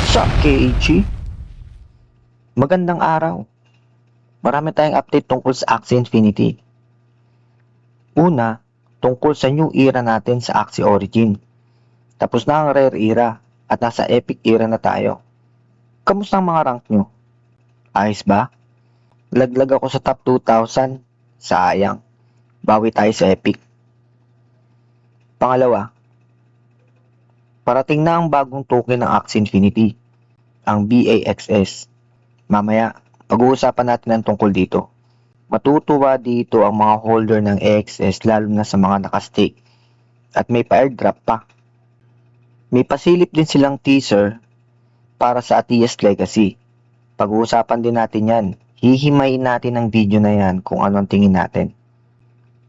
Sup, KH? Magandang araw. Marami tayong update tungkol sa Axie Infinity. Una, tungkol sa new era natin sa Axie Origin. Tapos na ang rare era at nasa epic era na tayo. Kamusta ang mga rank nyo? Ayos ba? Laglag ako sa top 2,000. Sayang. Bawi tayo sa epic. Pangalawa, parating na ang bagong token ng Axie Infinity, ang BAXS. Mamaya, pag-uusapan natin ang tungkol dito. Matutuwa dito ang mga holder ng AXS lalo na sa mga nakastake at may pa-airdrop pa. May pasilip din silang teaser para sa Atias Legacy. Pag-uusapan din natin yan. Hihimayin natin ang video na yan kung ano ang tingin natin.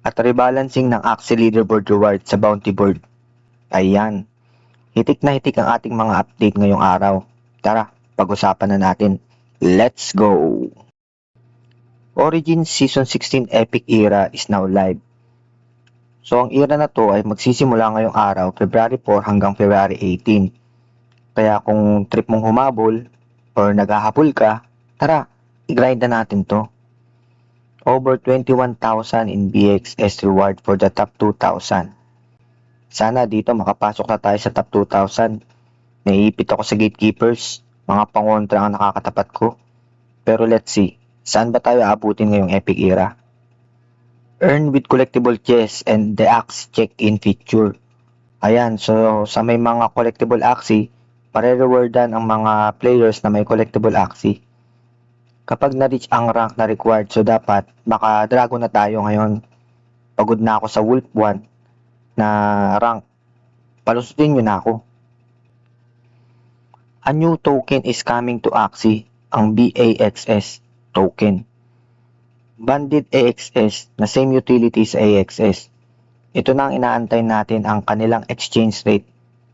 At rebalancing ng Axie Leaderboard Reward sa Bounty Board. Ayan. Hitik na hitik ang ating mga update ngayong araw. Tara, pag-usapan na natin. Let's go! Origin Season 16 Epic Era is now live. So ang era na to ay magsisimula ngayong araw, February 4 hanggang February 18. Kaya kung trip mong humabol or naghahabol ka, tara, i-grind na natin to. Over 21,000 in BXS reward for the top 2,000. Sana dito makapasok na tayo sa top 2,000. Naiipit ako sa gatekeepers, mga pangontra ang nakakatapat ko. Pero let's see, saan ba tayo aabutin ngayong epic era? Earn with collectible chests and the Axie check-in feature. Ayan, so sa may mga collectible Axie, pare-rewardan ang mga players na may collectible Axie. Kapag na-reach ang rank na required, so dapat maka-dragon na tayo ngayon. Pagod na ako sa Wolf 1 na rank. Palusutin nyo na ako. A new token is coming to Axie, ang BAXS token. Banded AXS na same utility sa AXS. Ito na ang inaantay natin ang kanilang exchange rate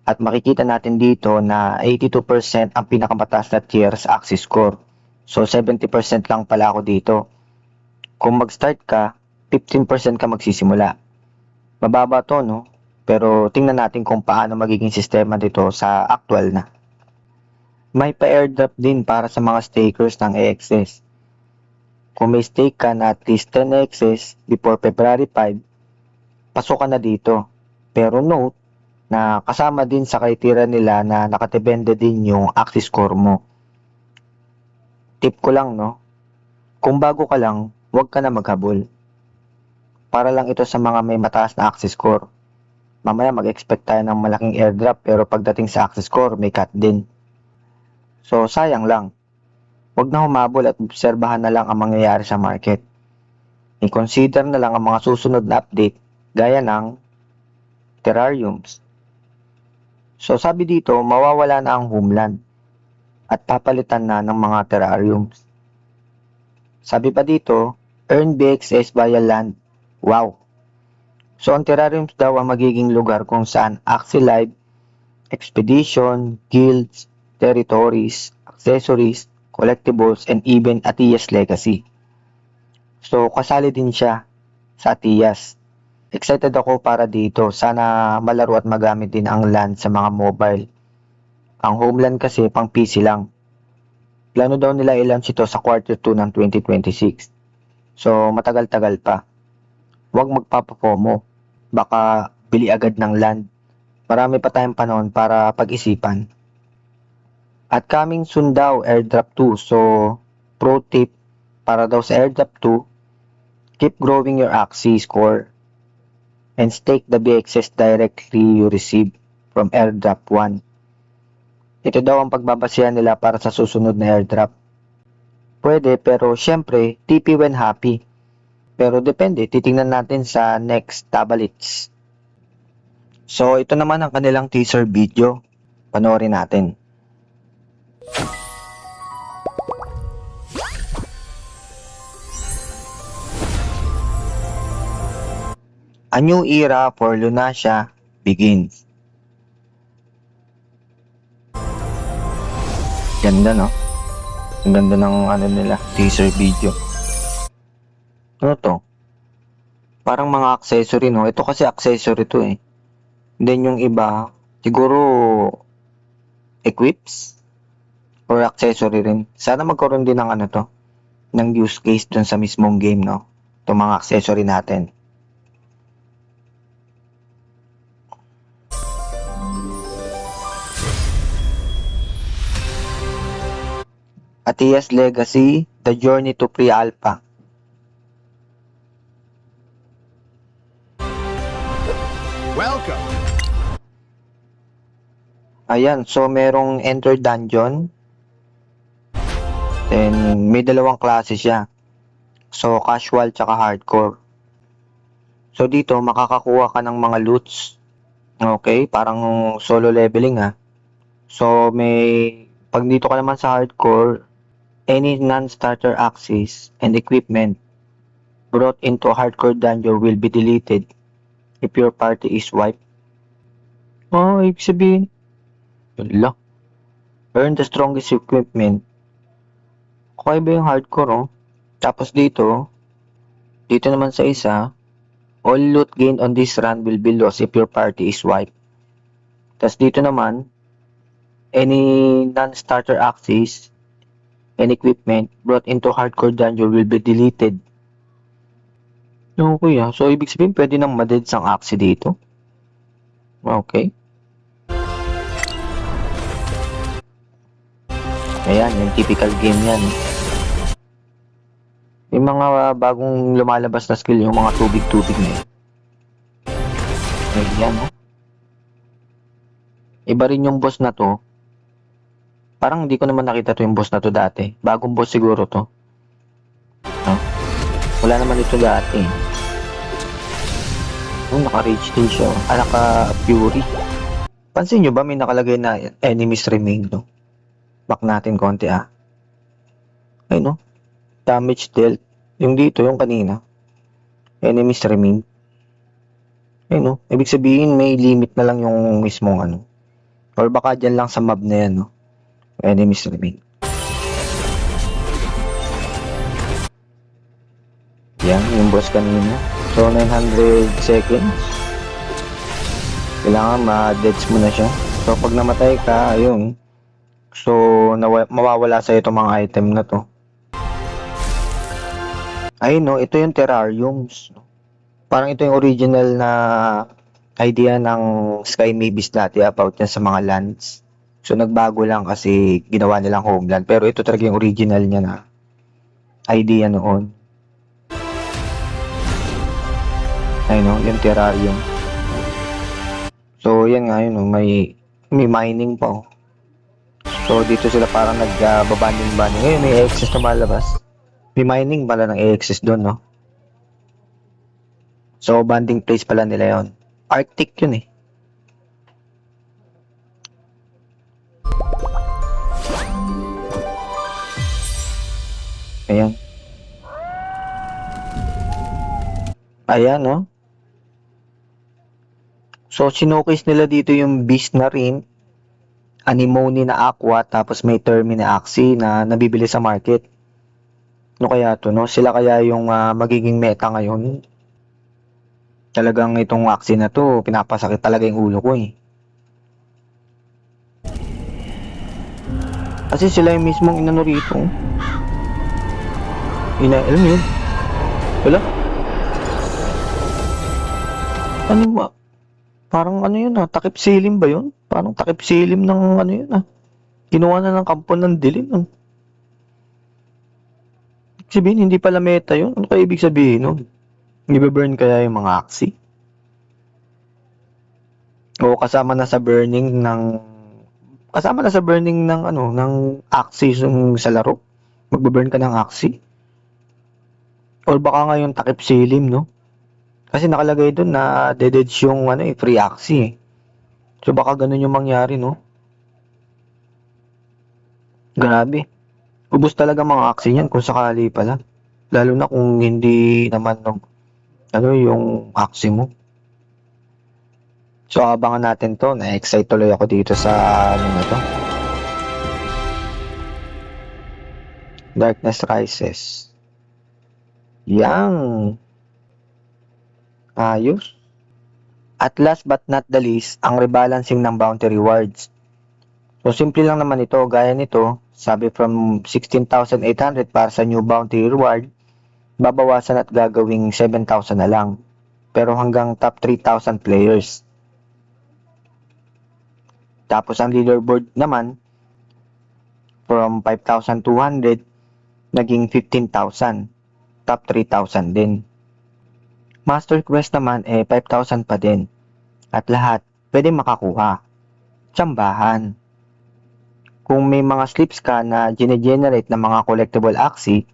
at makikita natin dito na 82% ang pinakamataas na tier sa Axie score. So 70% lang pala ako dito. Kung mag-start ka, 15% ka magsisimula. Mababa to, no? Pero tingnan natin kung paano magiging sistema dito sa actual na. May pa-airdrop din para sa mga stakers ng AXS. Kung may stake ka na at least 10 AXS before February 5, pasok ka na dito. Pero note na kasama din sa criteria nila na nakatibende din yung Axie score mo. Tip ko lang, no? Kung bago ka lang, huwag ka na maghabol. Para lang ito sa mga may mataas na Axie score. Mamaya mag-expect tayo ng malaking airdrop pero pagdating sa Axie score, may cut din. So, sayang lang. Huwag na humabol at obserbahan na lang ang mangyayari sa market. I-consider na lang ang mga susunod na update gaya ng terrariums. So, sabi dito, mawawala na ang homeland at papalitan na ng mga terrariums. Sabi pa dito, earn BXS via land. Wow! So, ang terrariums daw ang magiging lugar kung saan Axie Live, Expedition, Guilds, Territories, Accessories, Collectibles, and even Atias Legacy. So, kasali din siya sa Atias. Excited ako para dito. Sana malaro at magamit din ang land sa mga mobile. Ang homeland kasi pang PC lang. Plano daw nila i-launch ito sa quarter 2 ng 2026. So, matagal-tagal pa. Huwag magpapapomo. Baka bili agad ng land. Marami pa tayong panahon para pag-isipan. At coming soon daw, airdrop 2. So, pro tip, para daw sa airdrop 2, keep growing your Axie score and stake the BXS directly you receive from airdrop 1. Ito daw ang pagbabasihan nila para sa susunod na airdrop. Pwede, pero syempre, TP when happy. Pero depende, titingnan natin sa next tabalits. So, ito naman ang kanilang teaser video. Panoorin natin. A new era for Lunasia begins. Ganda, no? Ang ganda ng ano nila, teaser video. Ano to? Parang mga accessory, no? Ito kasi accessory to eh. Then yung iba, siguro equips. or accessory rin. Sana magkaroon din ng ano to, ng use case dun sa mismong game, no? Itong mga accessory natin. Atias Legacy, The Journey to Pre-Alpha. Welcome. Ayan, so merong Enter Dungeon. Then, may dalawang klase siya. So, casual tsaka hardcore. So, dito, makakakuha ka ng mga loots. Okay, parang solo leveling So, pag dito ka naman sa hardcore, any non-starter axes and equipment brought into a hardcore dungeon will be deleted if your party is wiped. Oh, ibig sabihin, wala. Earn the strongest equipment. Okay ba yung hardcore, oh? Tapos dito naman sa isa, all loot gained on this run will be lost if your party is wiped. Tapos dito naman, any non-starter axes and equipment brought into hardcore dungeon will be deleted. Okay so ibig sabihin pwede nang madeds ang axe dito. Okay. Ayan, yung typical game yan. Yung mga bagong lumalabas na skill, yung mga tubig-tubig na yun. Ayan, Iba rin yung boss na to. Parang hindi ko naman nakita to yung boss na to dati. Bagong boss siguro to. Wala naman ito dati. Naka-rage din siya. Naka-fury. Pansin nyo ba may nakalagay na enemies remain, no? Back natin konti, Ay, no? Damage dealt. Yung dito, yung kanina. Enemies remain. Ay, no? Ibig sabihin, may limit na lang yung mismong Or baka dyan lang sa mob na yan, no? Enemies remain. Yan, yung boss kanina. So, 900 seconds. Kailangan ma-deads mo na siya. So, pag namatay ka, ayun. So, mawawala sa itong mga item na to. Ay, no, ito yung terrariums. Parang ito yung original na idea ng Sky Mavis dati about yan sa mga lands. So, nagbago lang kasi ginawa nilang homeland. Pero ito talaga yung original niya na idea noon. Ay, no, yung terrarium. So, yan nga yun, may mining pa, So, dito sila parang nagbabanding-banding. Ngayon, may access na malabas. May mining pala ng access doon, no? So, banding place pala nila yon. Arctic yun, Ayan. Ayan, no? So, sinukis nila dito yung beast na rin, anemone na aqua, tapos may termi na axi na nabibili sa market. No kaya to, no? Sila kaya yung magiging meta ngayon. Talagang itong axi na to, pinapasakit talaga yung ulo ko, Kasi sila yung mismong inano rito. Alam mo yun? Wala? Ano ba? Parang yun takip silim ba yun? Parang takip silim ng yun Ginawa na ng kampo ng dilim Sabihin, hindi pala meta yun. Ano kaya ibig sabihin nun? Ibe-burn kaya yung mga axi? O kasama na sa burning ng axi yung sa laro? Magbe-burn ka ng axi? Or baka ngayon takip silim, no? Kasi nakalagay doon na dead yung free axi So baka ganun yung mangyari, no? Grabe. Ubus talaga mga axi niyan kung sakali pala. Lalo na kung hindi naman yung axi mo. So abangan natin to. Na-excite tuloy ako dito sa na to. Darkness Rises. Yang. Ayos. At last but not the least, ang rebalancing ng bounty rewards. So, simple lang naman ito. Gaya nito, Sabi from 16,800 para sa new bounty reward, babawasan at gagawing 7,000 na lang. Pero hanggang top 3,000 players. Tapos ang leaderboard naman, from 5,200, naging 15,000. Top 3,000 din. Master Quest naman 5,000 pa din. At lahat pwede makakuha. Tsambahan. Kung may mga slips ka na generate ng mga collectible Axie,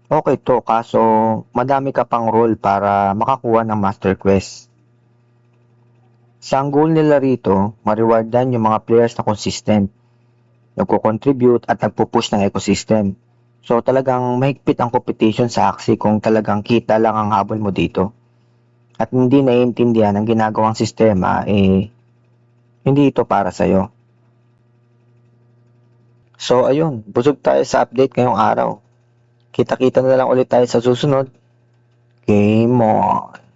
okay to, kaso madami ka pang role para makakuha ng Master Quest. Sa ang goal nila rito, ma-rewardan yung mga players na consistent, nagko-contribute at nagpo-push ng ecosystem. So talagang mahigpit ang competition sa Axie kung talagang kita lang ang habol mo dito. At hindi naiintindihan ang ginagawang sistema, hindi ito para sa'yo. So ayun, busog tayo sa update ngayong araw. Kita-kita na lang ulit tayo sa susunod. Game on!